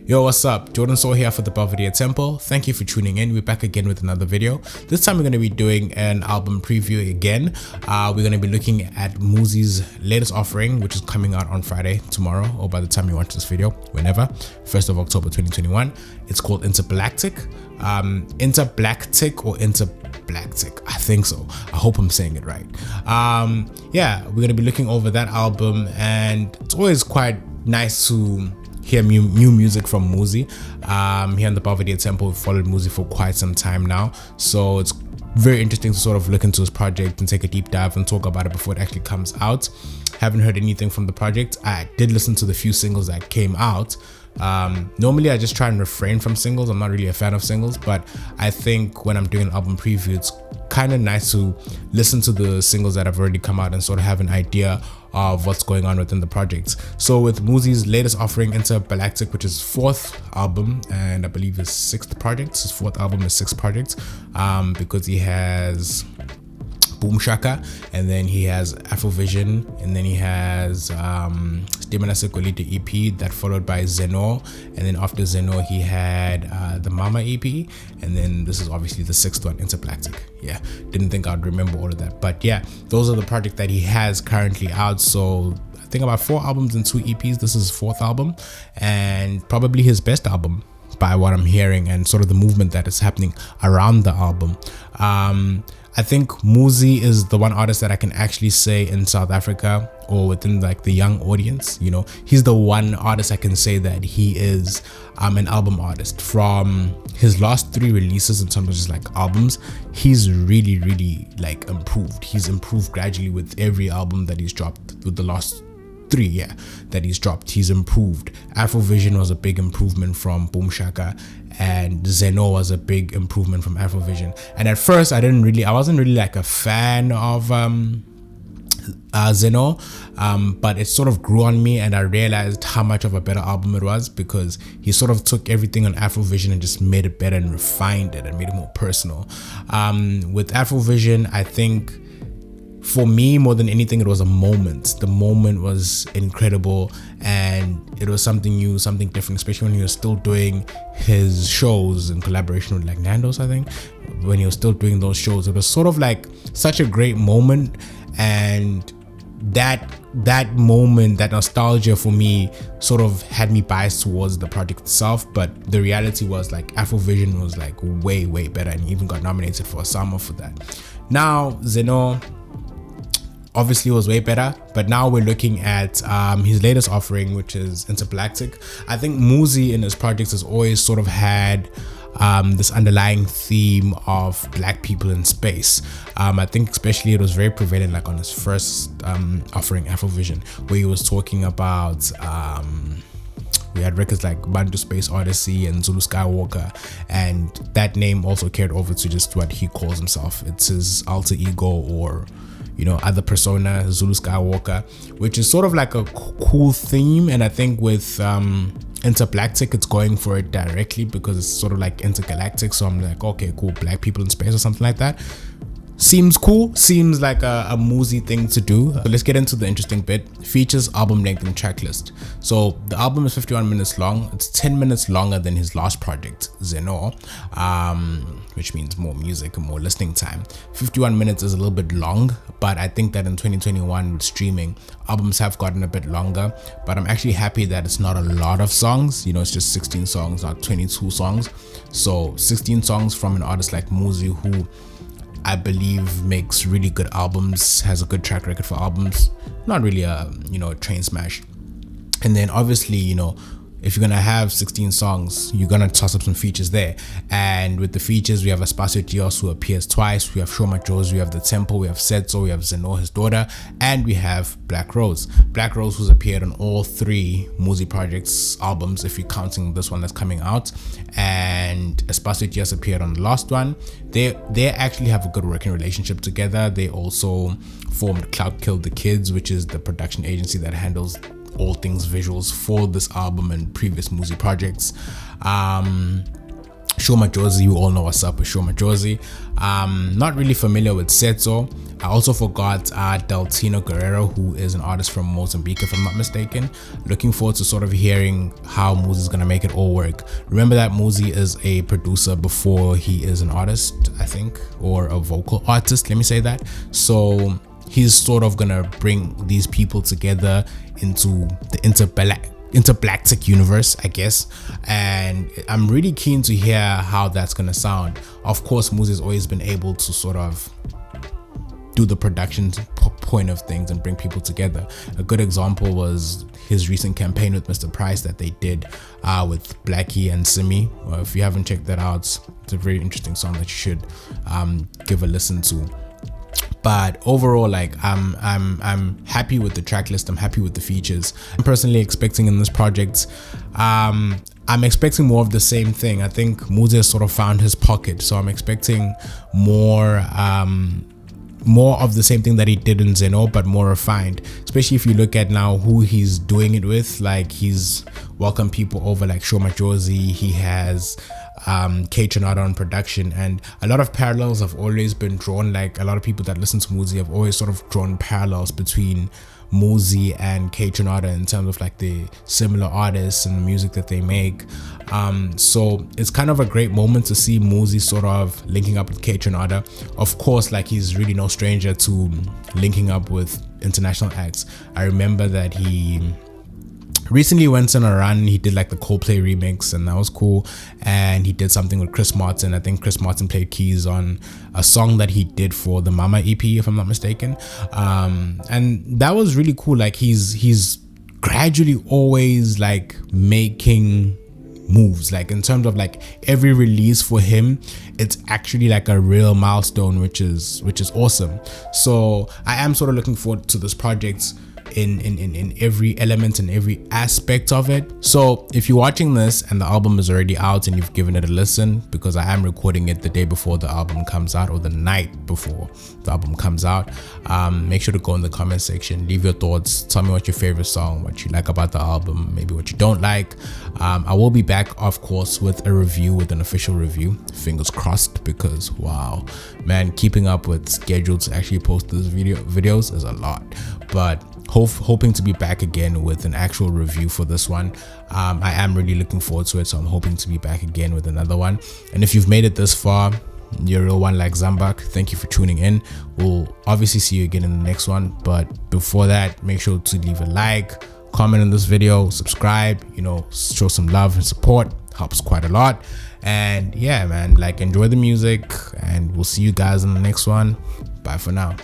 Yo, what's up? Jordan Saw here for the Belvedere Temple. Thank you for tuning in. We're back again with another video. This time we're going to be doing an album preview again. We're going to be looking at Muzi's latest offering, which is coming out on Friday, tomorrow, or by the time you watch this video, whenever, 1st of October 2021. It's called Interblaktic. Interblaktic or Interblaktic, I think so. I hope I'm saying it right. Yeah, we're going to be looking over that album, and it's always quite nice to hear new music from Muzi. Here in the Belvedere Temple, we've followed Muzi for quite some time now, so it's very interesting to sort of look into his project and take a deep dive and talk about it before it actually comes out. Haven't heard anything from the project. I did listen to the few singles that came out. Normally I just try and refrain from singles. I'm not really a fan of singles, but I think when I'm doing an album preview, it's kind of nice to listen to the singles that have already come out and sort of have an idea of what's going on within the project. So with Muzi's latest offering, Interblaktic, which is his fourth album and I believe his sixth project, his fourth album is sixth project, because he has Boom Shaka, and then he has Afrovision, and then he has Stimana Sekolite EP that followed by Zeno, and then after Zeno he had the Mama EP, and then this is obviously the sixth one, Interblaktic. Yeah, didn't think I'd remember all of that, but yeah, those are the projects that he has currently out. So I think about 4 albums and 2 EPs. This is his 4th album and probably his best album by what I'm hearing and sort of the movement that is happening around the album. I think Muzi is the one artist that I can actually say in South Africa or within like the young audience, you know, he's the one artist I can say that he is an album artist. From his last 3 releases in terms of just like albums, he's really like improved. He's improved gradually with every album that he's dropped. With the last 3 that he's dropped, he's improved. Afrovision was a big improvement from Boom Shaka, and Zeno was a big improvement from Afrovision. And at first I wasn't really like a fan of Zeno, but it sort of grew on me and I realized how much of a better album it was, because he sort of took everything on Afrovision and just made it better and refined it and made it more personal. With Afrovision, I think for me, more than anything, it was a moment. The moment was incredible and it was something new, something different, especially when he was still doing his shows in collaboration with like Nando's, I think. When he was still doing those shows, it was sort of like such a great moment, and that moment, that nostalgia for me sort of had me biased towards the project itself. But the reality was like Afrovision was like way better, and he even got nominated for a Sama for that. Now Zeno obviously was way better, but now we're looking at his latest offering, which is Interblaktic. I think Muzi in his projects has always sort of had this underlying theme of black people in space. I think especially it was very prevalent like on his first offering, Afrovision, where he was talking about we had records like Bantu Space Odyssey and Zulu Skywalker, and that name also carried over to just what he calls himself. It's his alter ego, or you know, other persona, Zulu Skywalker, which is sort of like a cool theme. And I think with Interblaktic, it's going for it directly because it's sort of like intergalactic. So I'm like, okay, cool, black people in space or something like that. Seems cool, seems like a Muzi thing to do. So let's get into the interesting bit. Features, album length, and track list. So the album is 51 minutes long. It's 10 minutes longer than his last project, Zeno, which means more music and more listening time. 51 minutes is a little bit long, but I think that in 2021 with streaming, albums have gotten a bit longer. But I'm actually happy that it's not a lot of songs. You know, it's just 16 songs, not 22 songs. So 16 songs from an artist like Muzi, who I believe makes really good albums, has a good track record for albums, not really a, you know, train smash. And then obviously, you know, if you're gonna have 16 songs, you're gonna toss up some features there. And with the features, we have Espacio Dios, who appears twice, we have Shoma Joes, we have The Temple, we have Setso, we have Zeno, his daughter, and we have Black Rose. Black Rose, who's appeared on all 3 Muzi projects albums, if you're counting this one that's coming out, and Espacio Dios appeared on the last one. They actually have a good working relationship together. They also formed Cloud Kill the Kids, which is the production agency that handles all things visuals for this album and previous Muzi projects. Show Majosi, you all know what's up with Show Majosi. Not really familiar with Setso. I also forgot Deltino Guerrero, who is an artist from Mozambique, if I'm not mistaken. Looking forward to sort of hearing how Muzi is going to make it all work. Remember that Muzi is a producer before he is an artist, I think, or a vocal artist, let me say that. So he's sort of going to bring these people together into the Interblaktic universe, I guess, and I'm really keen to hear how that's gonna sound. Of course, Muzi has always been able to sort of do the production point of things and bring people together. A good example was his recent campaign with Mr. Price that they did with Blackie and Simi. If you haven't checked that out, it's a very interesting song that you should give a listen to. But overall, like I'm happy with the track list. I'm happy with the features. I'm personally expecting in this project, I'm expecting more of the same thing. I think Muzi has sort of found his pocket, so I'm expecting more of the same thing that he did in Zeno, but more refined. Especially if you look at now who he's doing it with. Like, he's welcomed people over like Show Majosi. He has K Tronada on production, and a lot of parallels have always been drawn. Like, a lot of people that listen to Muzi have always sort of drawn parallels between Muzi and K Tronada in terms of like the similar artists and the music that they make. So it's kind of a great moment to see Muzi sort of linking up with K Tronada. Of course, like, he's really no stranger to linking up with international acts. I remember that he recently went on a run. He did like the Coldplay remix, and that was cool. And he did something with Chris Martin. I think Chris Martin played keys on a song that he did for the Mama EP, if I'm not mistaken. And that was really cool. Like, he's gradually always like making moves, like in terms of like every release for him, it's actually like a real milestone, which is awesome. So I am sort of looking forward to this project in every element and every aspect of it. So if you're watching this and the album is already out and you've given it a listen, because I am recording it the day before the album comes out, or the night before the album comes out, make sure to go in the comment section, leave your thoughts, tell me what your favorite song, what you like about the album, maybe what you don't like. I will be back, of course, with a review, with an official review, fingers crossed, because wow, man, keeping up with schedule to actually post these videos is a lot. But hoping to be back again with an actual review for this one. I am really looking forward to it, so I'm hoping to be back again with another one. And if you've made it this far, you're a real one like Zambak. Thank you for tuning in. We'll obviously see you again in the next one, but before that, make sure to leave a like, comment on this video, subscribe, you know, show some love and support, helps quite a lot. And yeah, man, like, enjoy the music, and we'll see you guys in the next one. Bye for now.